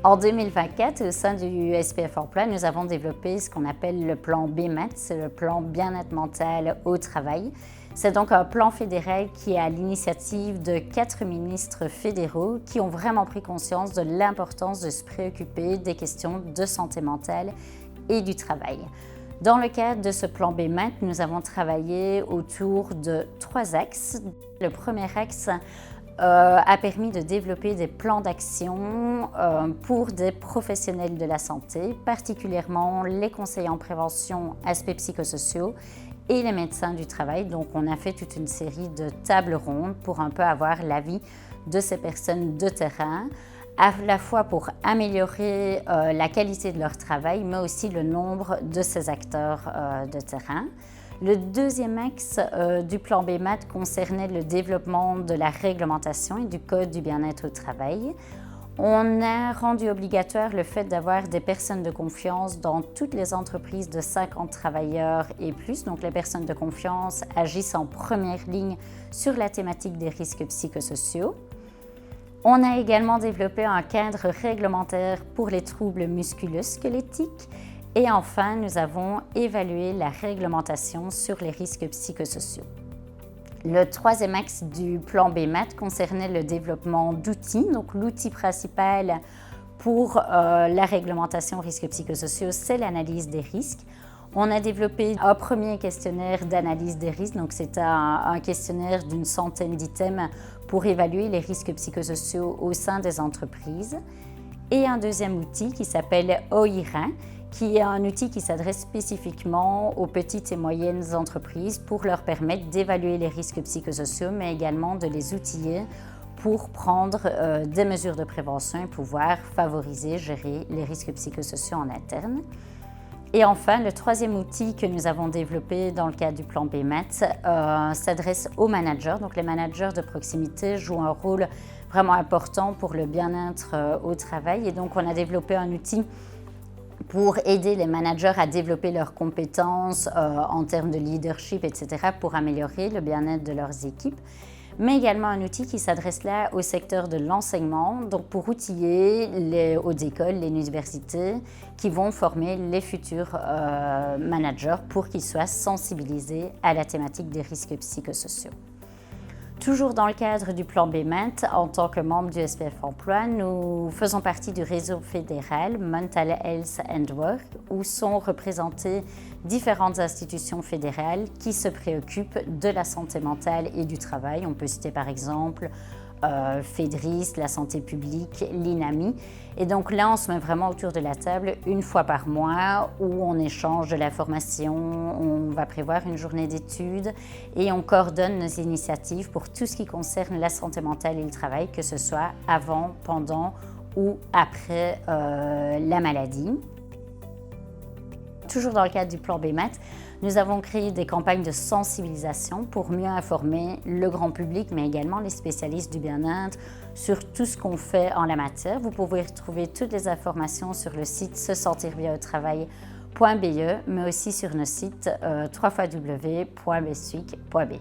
En 2024, au sein du SPF Emploi, nous avons développé ce qu'on appelle le plan BMAT, c'est le plan bien-être mental au travail. C'est donc un plan fédéral qui est à l'initiative de 4 ministres fédéraux qui ont vraiment pris conscience de l'importance de se préoccuper des questions de santé mentale et du travail. Dans le cadre de ce plan BMAT, nous avons travaillé autour de 3 axes. Le premier axe a permis de développer des plans d'action pour des professionnels de la santé, particulièrement les conseillers en prévention, aspects psychosociaux et les médecins du travail. Donc on a fait toute une série de tables rondes pour un peu avoir l'avis de ces personnes de terrain, à la fois pour améliorer la qualité de leur travail, mais aussi le nombre de ces acteurs de terrain. Le deuxième axe du plan BMAT concernait le développement de la réglementation et du code du bien-être au travail. On a rendu obligatoire le fait d'avoir des personnes de confiance dans toutes les entreprises de 50 travailleurs et plus. Donc les personnes de confiance agissent en première ligne sur la thématique des risques psychosociaux. On a également développé un cadre réglementaire pour les troubles musculo-squelettiques. Et enfin, nous avons évalué la réglementation sur les risques psychosociaux. Le troisième axe du plan BMAT concernait le développement d'outils. Donc l'outil principal pour la réglementation risques psychosociaux, c'est l'analyse des risques. On a développé un premier questionnaire d'analyse des risques. Donc c'est un questionnaire d'une centaine d'items pour évaluer les risques psychosociaux au sein des entreprises. Et un deuxième outil qui s'appelle OIRA, qui est un outil qui s'adresse spécifiquement aux petites et moyennes entreprises pour leur permettre d'évaluer les risques psychosociaux, mais également de les outiller pour prendre des mesures de prévention et pouvoir favoriser, gérer les risques psychosociaux en interne. Et enfin, le troisième outil que nous avons développé dans le cadre du plan BMAT s'adresse aux managers. Donc les managers de proximité jouent un rôle vraiment important pour le bien-être au travail. Et donc on a développé un outil pour aider les managers à développer leurs compétences en termes de leadership, etc., pour améliorer le bien-être de leurs équipes, mais également un outil qui s'adresse là au secteur de l'enseignement, donc pour outiller les hautes écoles, les universités, qui vont former les futurs managers pour qu'ils soient sensibilisés à la thématique des risques psychosociaux. Toujours dans le cadre du plan BMAT, en tant que membre du SPF Emploi, nous faisons partie du réseau fédéral Mental Health and Work, où sont représentées différentes institutions fédérales qui se préoccupent de la santé mentale et du travail. On peut citer par exemple FEDRIS, la santé publique, l'INAMI. Et donc là, on se met vraiment autour de la table une fois par mois où on échange de l'information, on va prévoir une journée d'études et on coordonne nos initiatives pour tout ce qui concerne la santé mentale et le travail, que ce soit avant, pendant ou après la maladie. Toujours dans le cadre du plan BMAT, nous avons créé des campagnes de sensibilisation pour mieux informer le grand public, mais également les spécialistes du bien-être sur tout ce qu'on fait en la matière. Vous pouvez retrouver toutes les informations sur le site se-sentir-bien-au-travail.be, mais aussi sur nos sites www.bessuic.be.